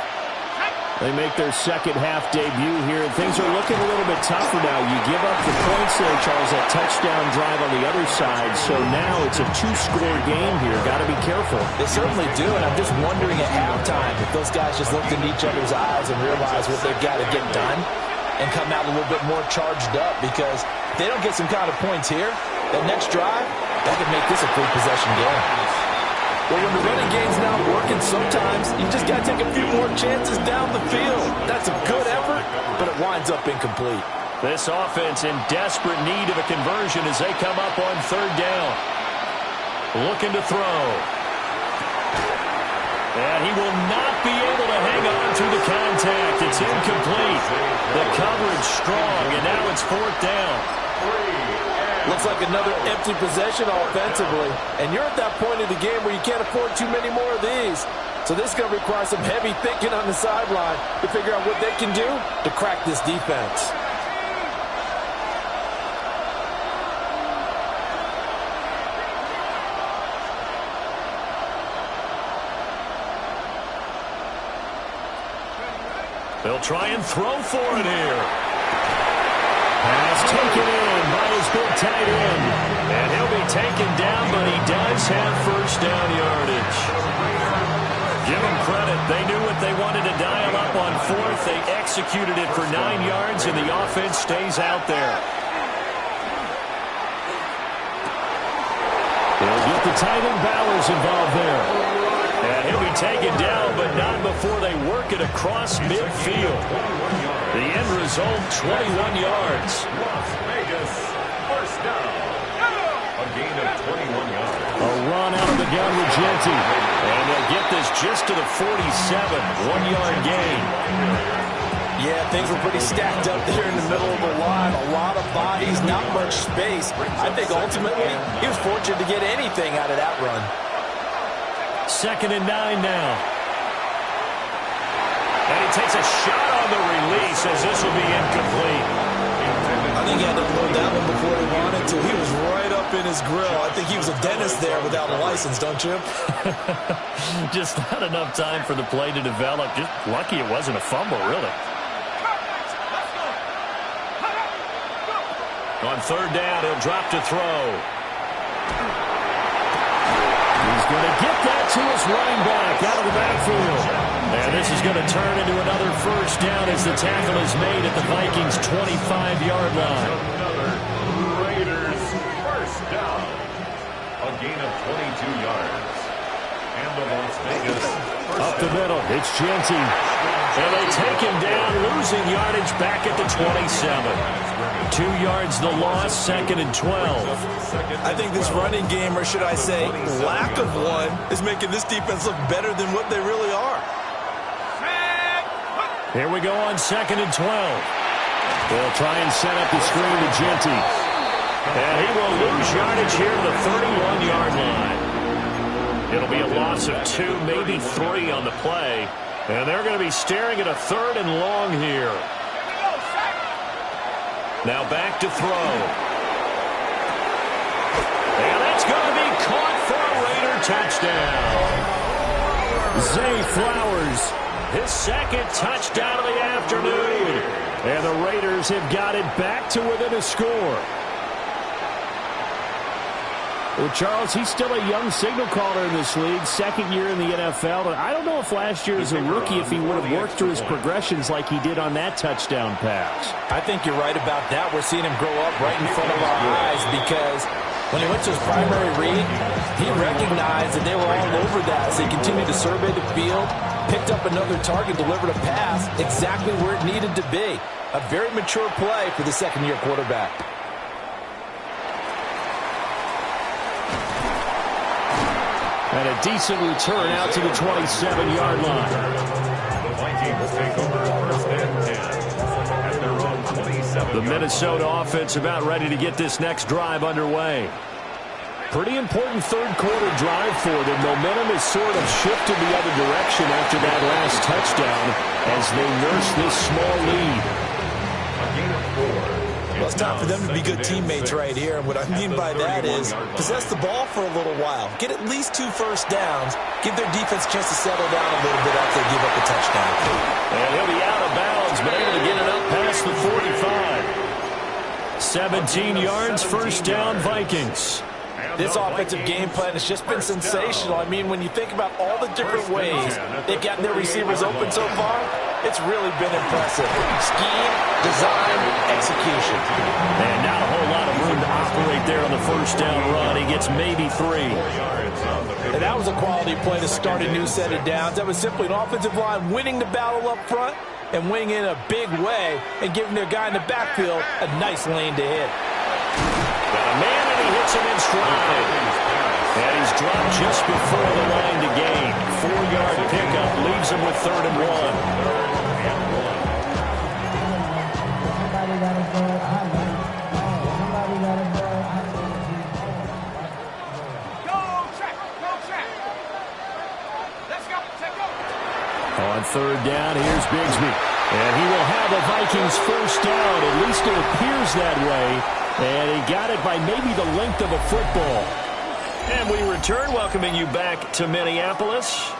They make their second half debut here, and things are looking a little bit tougher now. You give up the points there, Charles, that touchdown drive on the other side. So now it's a 2-score game here. Got to be careful. They certainly do, and I'm just wondering at halftime if those guys just looked into each other's eyes and realized what they've got to get done and come out a little bit more charged up, because if they don't get some kind of points here, that next drive, that could make this a free-possession game. Well, when the running game's not working, sometimes you just got to take a few more chances down the field. That's a good effort, but it winds up incomplete. This offense in desperate need of a conversion as they come up on third down. Looking to throw. And he will not be able to hang on through the contact. It's incomplete. The coverage strong, and now it's fourth down. Looks like another empty possession offensively. And you're at that point of the game where you can't afford too many more of these. So this is going to require some heavy thinking on the sideline to figure out what they can do to crack this defense. They'll try and throw for it here. Pass taken in by his big tight end. And he'll be taken down, but he does have first down yardage. Give them credit. They knew what they wanted to dial up on fourth. They executed it for 9 yards, and the offense stays out there. They'll get the tight end Bowers involved there. And he'll be taken down, but not before they work it across midfield. The end result, 21 yards. Las Vegas, first down. A gain of 21 yards. A run out of the gun with Genty. And they'll get this just to the 47. 1-yard gain. Yeah, things were pretty stacked up there in the middle of the line. A lot of bodies, not much space. I think ultimately he was fortunate to get anything out of that run. Second and 9 now. And he takes a shot on the release as this will be incomplete. I think he had to load that one before he wanted to. He was right up in his grill. I think he was a dentist there without a license, don't you? Just not enough time for the play to develop. Just lucky it wasn't a fumble, really. On third down, he'll drop to throw. He's going to get that to his running back out of the backfield. And this is going to turn into another first down as the tackle is made at the Vikings' 25-yard line. Another Raiders first down. A gain of 22 yards. And the Las Vegas first Up the middle, it's Genty. And they take him down, losing yardage back at the 27. 2 yards the loss, 2nd and 12. I think this running game, or should I say lack of one, is making this defense look better than what they really are. Here we go on 2nd and 12. They'll try and set up the screen to Genty. And he will lose yardage here to the 31-yard line. It'll be a loss of 2, maybe 3 on the play. And they're going to be staring at a 3rd and long here. Now back to throw. And that's going to be caught for a Raider touchdown. Zay Flowers, his 2nd touchdown of the afternoon. And the Raiders have got it back to within a score. Well, Charles, he's still a young signal caller in this league, 2nd year in the NFL. And I don't know if last year as a rookie, if he would have worked through his progressions like he did on that touchdown pass. I think you're right about that. We're seeing him grow up right in front of our eyes because when he went to his primary read, he recognized that they were all over that. So he continued to survey the field, picked up another target, delivered a pass exactly where it needed to be. A very mature play for the 2nd-year quarterback. And a decent return out to the 27-yard line. The Vikings take over first and 10 at their own 27. The Minnesota offense about ready to get this next drive underway. Pretty important third-quarter drive for them. Momentum has sort of shifted the other direction after that last touchdown as they nurse this small lead. A gain of 4. Well, it's time for them to be good teammates right here. And what I mean by that is possess the ball for a little while. Get at least 2 first downs. Give their defense a chance to settle down a little bit after they give up the touchdown. And he'll be out of bounds, but able to get it up past the 45. 17 yards, first down, Vikings. This offensive game plan has just been sensational. I mean, when you think about all the different ways they've gotten their receivers open so far, it's really been impressive. Scheme, design, execution. And not a whole lot of room to operate there on the first down run. He gets maybe 3. And that was a quality play to start a new set of downs. That was simply an offensive line winning the battle up front and winning in a big way and giving their guy in the backfield a nice lane to hit. Got a man and he hits him in stride. And he's dropped just before the line to gain. 4-yard pickup leaves him with 3rd and 1. On 3rd down, here's Bigsby. And he will have the Vikings first down. At least it appears that way. And he got it by maybe the length of a football. And we return, welcoming you back to Minneapolis.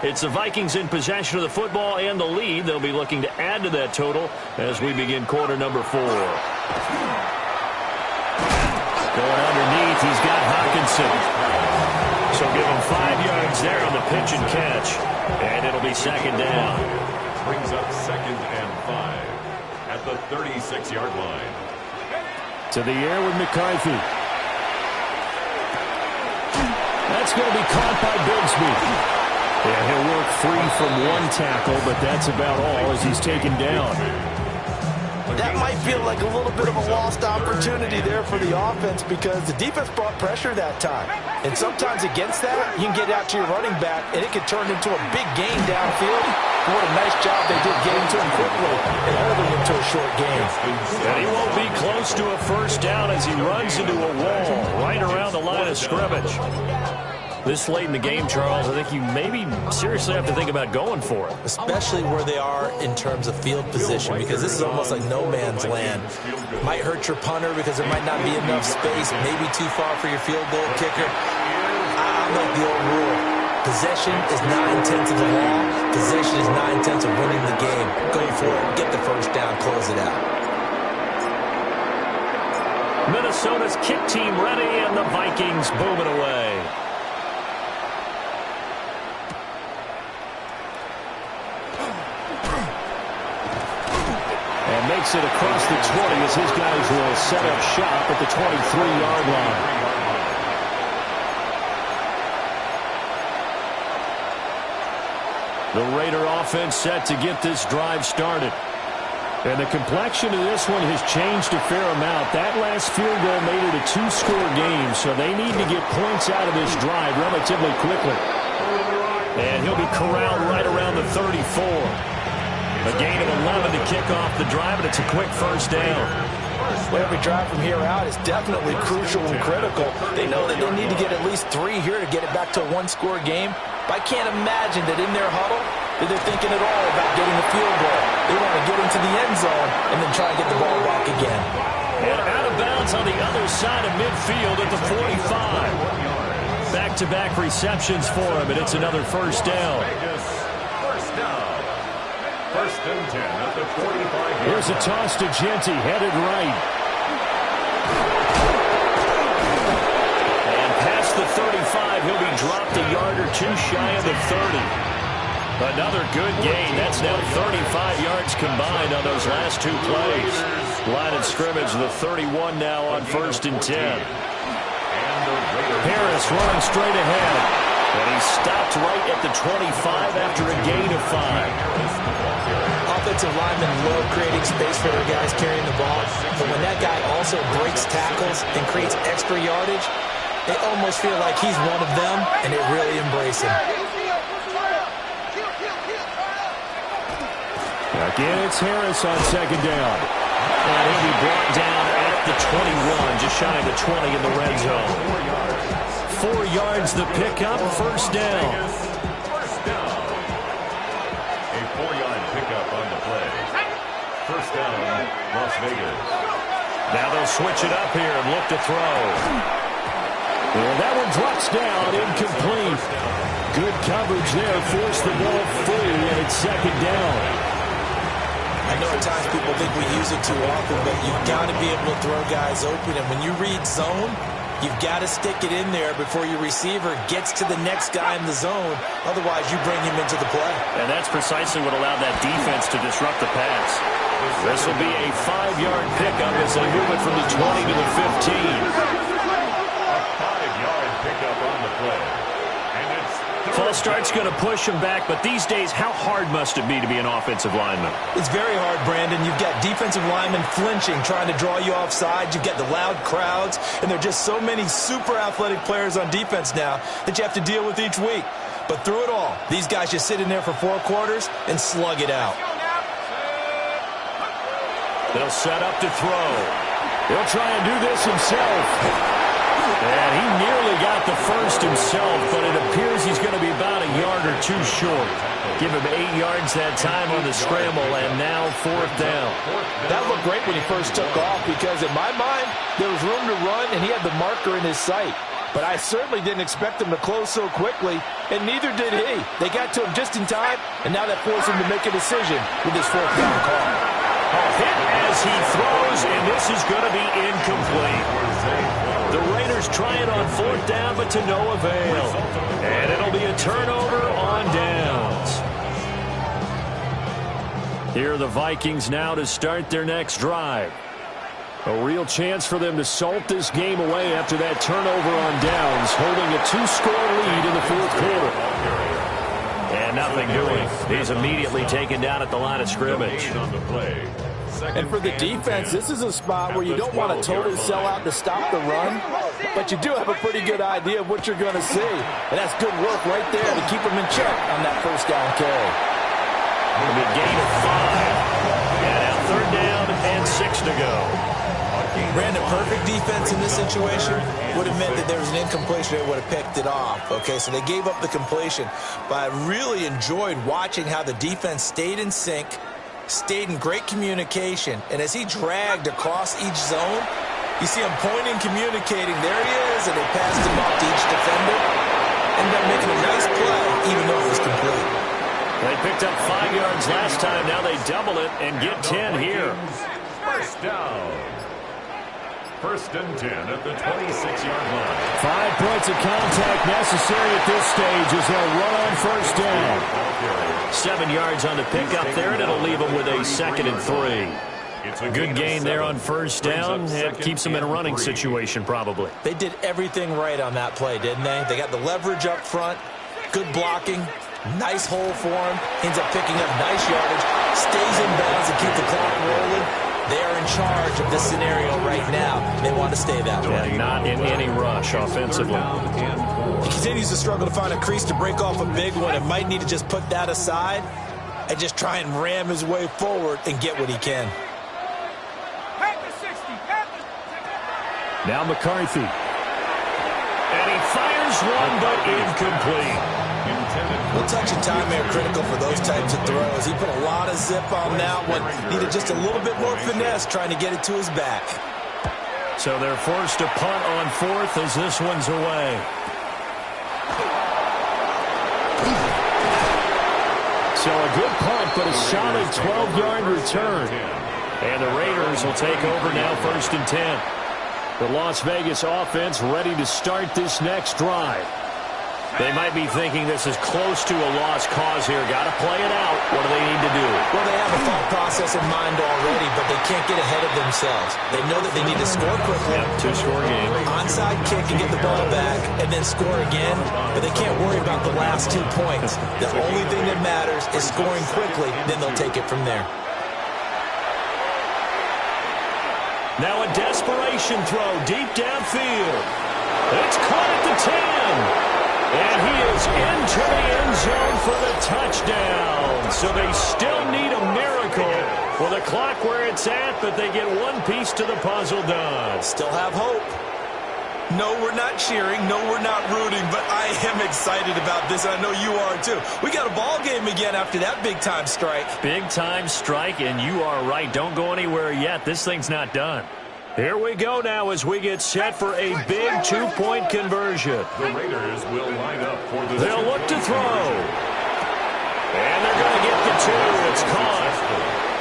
It's the Vikings in possession of the football and the lead. They'll be looking to add to that total as we begin quarter number 4. Going underneath, he's got Hockenson. So give him 5 yards there on the pitch and catch. And it'll be 2nd down. Brings up 2nd and 5 at the 36-yard line. To the air with McCarthy. That's going to be caught by Bigsby. Yeah, he'll work free from 1 tackle, but that's about all as he's taken down. That might feel like a little bit of a lost opportunity there for the offense because the defense brought pressure that time. And sometimes against that, you can get out to your running back, and it can turn into a big gain downfield. What a nice job they did getting to him quickly and holding him to a short gain. And he won't be close to a first down as he runs into a wall right around the line of scrimmage. This late in the game, Charles, I think you maybe seriously have to think about going for it. Especially where they are in terms of field position, because this is almost like no man's land. Might hurt your punter because there might not be enough space, maybe too far for your field goal kicker. I like the old rule. Possession is 9/10 of the law. Possession is 9/10 of winning the game. Go for it. Get the first down. Close it out. Minnesota's kick team ready, and the Vikings booming away. And makes it across the 20 as his guys will set up shop at the 23-yard line. The Raider offense set to get this drive started. And the complexion of this one has changed a fair amount. That last field goal made it a two-score game, so they need to get points out of this drive relatively quickly. And he'll be corralled right around the 34. A gain of 11 to kick off the drive, and it's a quick first down. Well, every drive from here out is definitely crucial and critical. They know that they need to get at least 3 here to get it back to a one-score game. But I can't imagine that in their huddle that they're thinking at all about getting the field goal. They want to get into the end zone and then try and get the ball back again. And out of bounds on the other side of midfield at the 45. Back-to-back receptions for him, and it's another first down. First down. First and 10 at the 45. Here's a toss to Genty, headed right. And past the 35, he'll be dropped a yard or two shy of the 30. Another good gain. That's now 35 yards combined on those last 2 plays. Line of scrimmage, the 31 now on first and 10. Harris running straight ahead. And he's stopped right at the 25 after a gain of 5. Offensive linemen love creating space for their guys carrying the ball. But when that guy also breaks tackles and creates extra yardage, they almost feel like he's one of them, and they really embrace him. Again, it's Harris on second down. And he'll be brought down at the 21, just shy of the 20 in the red zone. 4 yards the pickup, first down. A 4-yard pickup on the play. First down, Las Vegas. Now they'll switch it up here and look to throw. Well, that one drops down, incomplete. Good coverage there, forced the ball free, and it's second down. I know at times people think we use it too often, but you've got to be able to throw guys open. And when you read zone, you've got to stick it in there before your receiver gets to the next guy in the zone. Otherwise, you bring him into the play. And that's precisely what allowed that defense to disrupt the pass. This will be a 5-yard pickup as they move it from the 20 to the 15. A 5-yard pickup on the play. And it's False start's going to push him back, but these days, how hard must it be to be an offensive lineman? It's very hard, Brandon. You've got defensive linemen flinching, trying to draw you offside. You've got the loud crowds, and there are just so many super athletic players on defense now that you have to deal with each week. But through it all, these guys just sit in there for 4 quarters and slug it out. They'll set up to throw. He'll try and do this himself. And he nearly got the first himself, but it appears he's going to be about a yard or 2 short. Give him 8 yards that time on the scramble, and now 4th down. That looked great when he first took off because, in my mind, there was room to run, and he had the marker in his sight. But I certainly didn't expect him to close so quickly, and neither did he. They got to him just in time, and now that forced him to make a decision with his 4th down call. A hit as he throws, and this is going to be incomplete. The Raiders try it on 4th down, but to no avail. And it'll be a turnover on downs. Here are the Vikings now to start their next drive. A real chance for them to salt this game away after that turnover on downs, holding a 2-score lead in the 4th quarter. And nothing doing. He's immediately taken down at the line of scrimmage. And for the defense, this is a spot where you don't want to totally sell out to stop the run, but you do have a pretty good idea of what you're going to see. And that's good work right there to keep them in check on that 1st down carry. It'll be a gain of 5. And now 3rd down and 6 to go. Brandon, perfect defense in this situation would have meant that there was an incompletion. They would have picked it off. Okay, so they gave up the completion. But I really enjoyed watching how the defense stayed in sync, stayed in great communication. And as he dragged across each zone, you see him pointing, communicating. There he is, and they passed him off to each defender. Ended up making a nice play, even though it was complete. They picked up 5 yards last time. Now they double it and get 10 here. First down. First and 10 at the 26-yard line. 5 points of contact necessary at this stage as they'll run on first down. 7 yards on the pickup there, and it'll leave them with a 2nd and 3. Good gain there on first down. It keeps them in a running situation probably. They did everything right on that play, didn't they? They got the leverage up front, good blocking, nice hole for him, ends up picking up nice yardage, stays in bounds to keep the clock rolling. They are in charge of this scenario right now. They want to stay that way. Not in any rush offensively. He continues to struggle to find a crease to break off a big one. It might need to just put that aside and just try and ram his way forward and get what he can. Now McCarthy. And he fires one, but incomplete. Well, touch and time are critical for those types of throws. He put a lot of zip on that one. Needed just a little bit more finesse trying to get it to his back. So they're forced to punt on 4th as this one's away. So a good punt, but a solid 12-yard return. And the Raiders will take over now 1st and 10. The Las Vegas offense ready to start this next drive. They might be thinking this is close to a lost cause here. Got to play it out. What do they need to do? Well, they have a thought process in mind already, but they can't get ahead of themselves. They know that they need to score quickly. Yep, 2-score game. Onside kick and get the ball back and then score again, but they can't worry about the last 2 points. The only thing that matters is scoring quickly, then they'll take it from there. Now a desperation throw deep downfield. It's caught at the 10. And he is into the end zone for the touchdown. So they still need a miracle with the clock where it's at, but they get one piece to the puzzle done. Still have hope. No, we're not cheering. No, we're not rooting, but I am excited about this. I know you are too. We got a ball game again after that big-time strike. Big-time strike, and you are right. Don't go anywhere yet. This thing's not done. Here we go now as we get set for a big 2-point conversion. The Raiders will line up for the They'll look to throw. And they're going to get the 2. It's caught.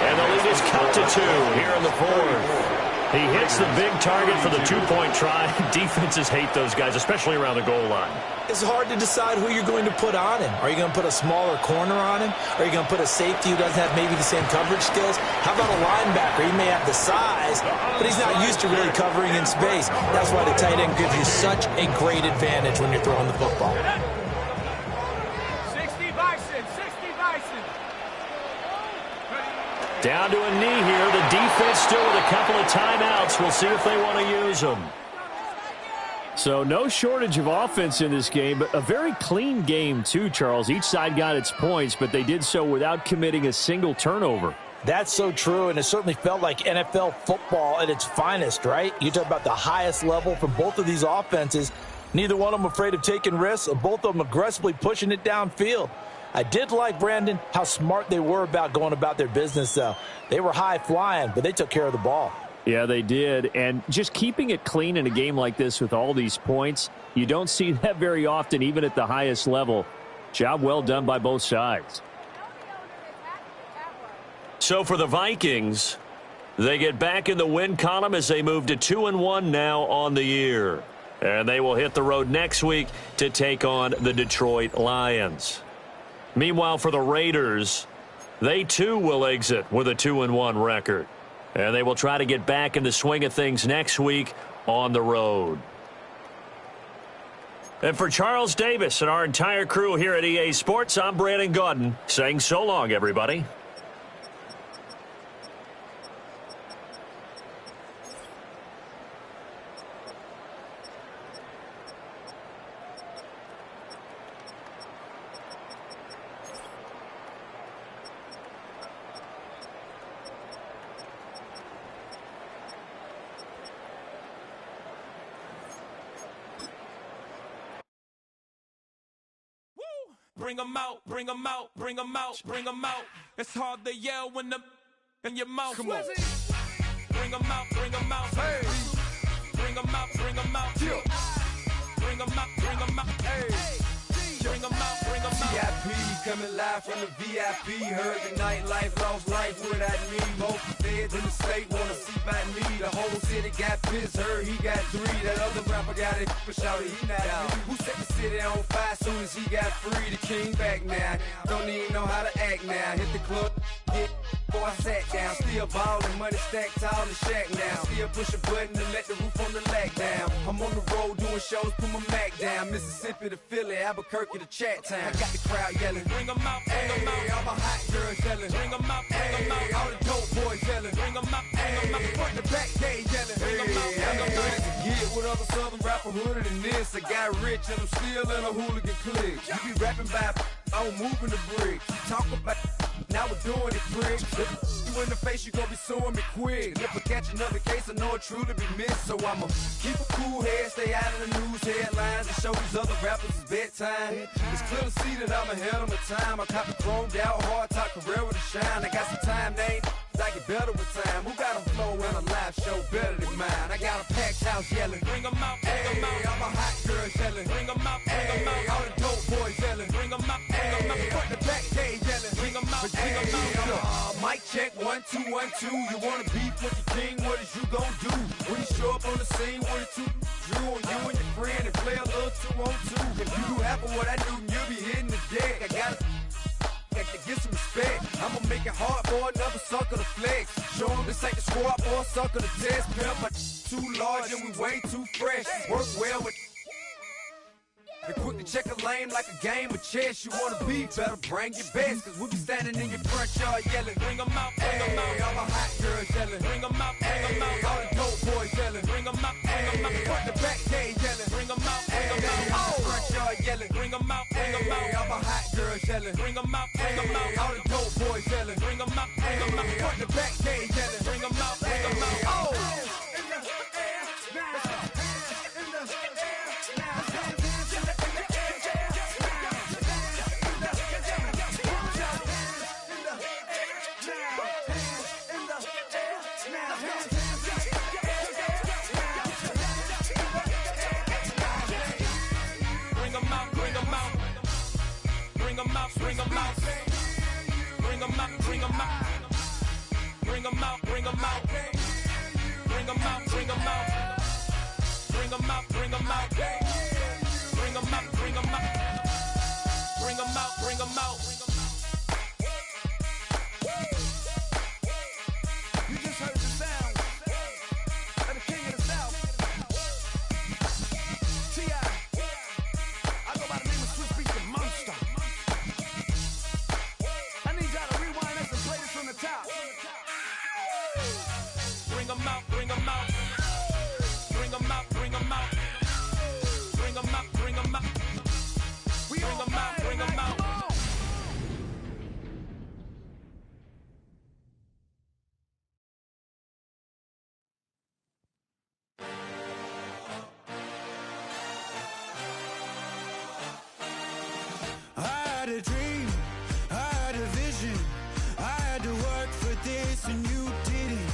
And the lead is cut to 2 here in the 4th. He hits the big target for the 2-point try. Defenses hate those guys, especially around the goal line. It's hard to decide who you're going to put on him. Are you going to put a smaller corner on him? Are you going to put a safety who doesn't have maybe the same coverage skills? How about a linebacker? He may have the size, but he's not used to really covering in space. That's why the tight end gives you such a great advantage when you're throwing the football. 60 Bison, 60 Bison. Down to a knee here. The defense still with a couple of timeouts. We'll see if they want to use them. So no shortage of offense in this game, but a very clean game too, Charles. Each side got its points, but they did so without committing a single turnover. That's so true, and it certainly felt like NFL football at its finest, right? You talk about the highest level from both of these offenses. Neither one of them afraid of taking risks, and both of them aggressively pushing it downfield. I did like, Brandon, how smart they were about going about their business, though. They were high-flying, but they took care of the ball. Yeah, they did. And just keeping it clean in a game like this with all these points, you don't see that very often, even at the highest level. Job well done by both sides. So for the Vikings, they get back in the win column as they move to 2-1 now on the year. And they will hit the road next week to take on the Detroit Lions. Meanwhile, for the Raiders, they too will exit with a 2-1 record. And they will try to get back in the swing of things next week on the road. And for Charles Davis and our entire crew here at EA Sports, I'm Brandon Gaudin saying so long, everybody. bring 'em out, bring 'em out, bring 'em out, bring 'em out. It's hard to yell when the in your mouth. Come on. Bring 'em out, bring 'em out. Hey. Bring 'em out, bring 'em out. Yeah. Bring 'em out, bring 'em out. Hey. Bring 'em out, bring 'em out. VIP coming live from the VIP. Heard the nightlife, lost life without me. Most feds in the state wanna see by me. The whole city got pissed, heard he got 3. That other rapper got it, but shouted he not out. Who set the city on fire soon as he got free? The king back now, don't even know how to act now. Hit the club, get before I sat down. Still ballin', money stacked tall in the shack now. Still push a button to let the roof on the lag down. I'm on the road doing shows, put my Mac down. Mississippi to Philly, Albuquerque to Chat Town. I got the crowd yelling, bring 'em out, bring 'em out. All my hot girls yelling, bring 'em out, bring 'em out. All the dope boys yelling, bring 'em out, bring 'em out. Front the back gate yelling, bring 'em out, bring 'em out. To get with other southern rapper hooded than this. I got rich and I'm still in a hooligan clique. You be rapping by, I'm moving the bricks. You talk about, now we're doing it, prick. If you in the face, you gon' be suing me quick. And if I catch another case, I know it truly be missed. So I'ma keep a cool head, stay out of the news headlines, and show these other rappers it's bedtime. It's clear to see that I'm ahead of my time. I caught the chromed out, hard top career with a shine. I got some time, they ain't I get better with time. Who got a flow and a live show better than mine? I got a packed house yelling, bring 'em out, bring 'em out. All my hot girls yelling, bring 'em out, bring 'em out. All the dope boys yelling, bring 'em out, bring 'em out. Front the back gate yelling, bring 'em out, bring 'em out. Mic check, 1 2 1 2. You wanna beef with the king? What is you gon' do when you show up on the scene with a 2 Drew on you and your friend and play a little 2 on 2? If you do half of what I do, you'll be hitting the deck. I gotta to get some respect. I'ma make it hard for another sucker to flex. Show him this ain't the squad or a sucker to test. Pimp, my too large and we way too fresh. Work well with and quick to check a lane like a game of chess. You wanna be better, bring your best. Cause we be standing in your front yard yelling, bring 'em out, bring 'em out. All my hot girls yelling, bring 'em out, bring 'em out. All the dope boys yelling, bring 'em out, bring 'em out. Front the back gate yelling, bring 'em out, bring 'em out. All the front yard yelling, bring 'em out, bring 'em out. All my hot girls yelling, bring 'em out, bring 'em out. All the dope boys yelling, bring 'em out, bring 'em out. Front the back gate yelling, bring 'em out, bring 'em out. Oh! Bring 'em out, bring 'em out. Bring 'em out, bring 'em out. Bring 'em out, bring 'em out. Bring 'em out, bring 'em out. Bring 'em out, bring 'em out. Bring 'em out, bring 'em out. Bring 'em out, bring 'em out. You just heard the sound of the king of the South. T.I. I go by the name of Swiss Beats the Monster. I need y'all to rewind this and play this from the top. Bring 'em out, bring 'em out. Bring 'em out, bring 'em out. Bring 'em out, bring 'em out. Bring 'em out, bring 'em out. I had a dream, I had a vision. I had to work for this and you didn't.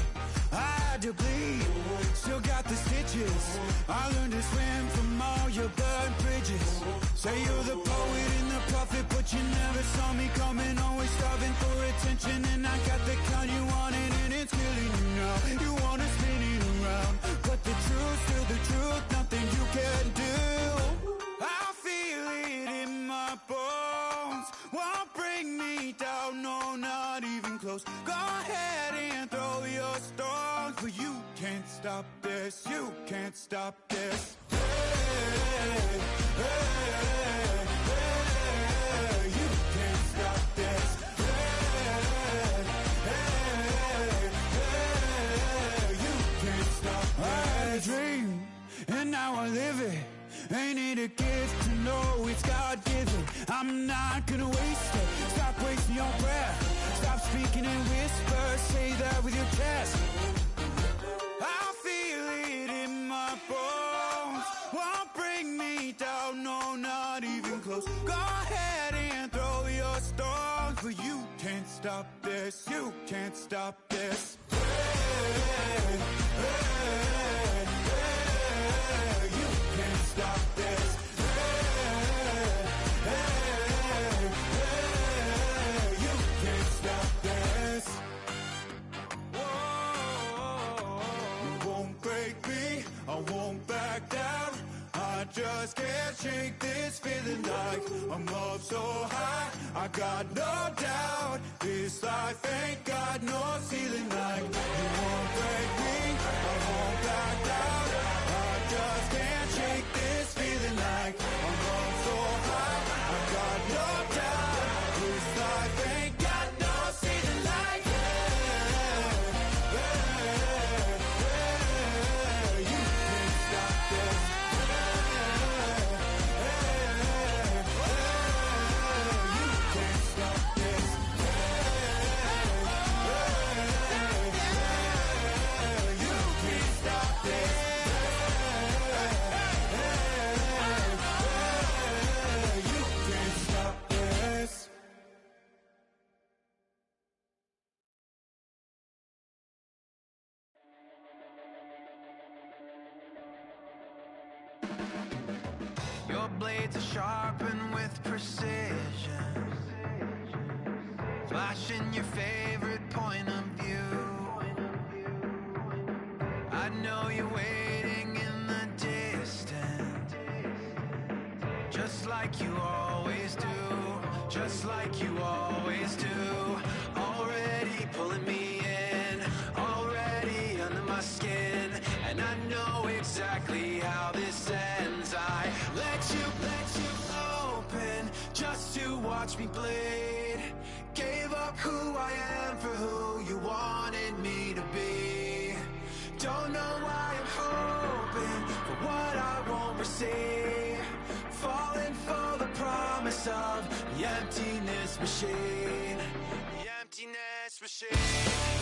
I had to bleed, still got the stitches. I learned to swim from all your burned bridges. Say you're the poet and the prophet, but you never saw me coming. Always starving for attention, and I got the kind you wanted, and it's killing you now. You wanna spin it around, but the truth's still the truth. Nothing you can do. I feel it in my bones. Won't bring me down, no, not even close. Go ahead and throw your stones, but you can't stop this. You can't stop this. Hey, hey, hey, you can't stop this. Hey, hey, hey, you can't stop this. I had a dream, and now I live it. Ain't it a gift to know it's God-given? I'm not gonna waste it. Stop wasting your breath. Stop speaking in whispers. Say that with your chest. I feel it in my bones. Won't bring me me down, no, not even close. Go ahead and throw your stones, but you can't stop this, you can't stop this. Hey, hey, hey, you can't stop this. Hey, hey, hey, you can't stop this. Whoa, you won't break me, I won't back down. I just can't shake this feeling like I'm up so high. I got no doubt this life ain't got no ceiling. Like you won't break me, I won't back down. I just can't shake this feeling like I'm up so high. I got no doubt this life ain't got no ceiling. Like hey, hey, hey, you can't stop this. Your blades are sharpened with precision, flashing your favorite point of view. I know you're waiting in the distance, just like you always do, just like you always do. Already pulling me in, already under my skin, and I know exactly how this ends. I let you open just to watch me bleed. Gave up who I am for who you wanted me to be. Don't know why I'm hoping for what I won't receive. Falling for the promise of the emptiness machine. The emptiness machine.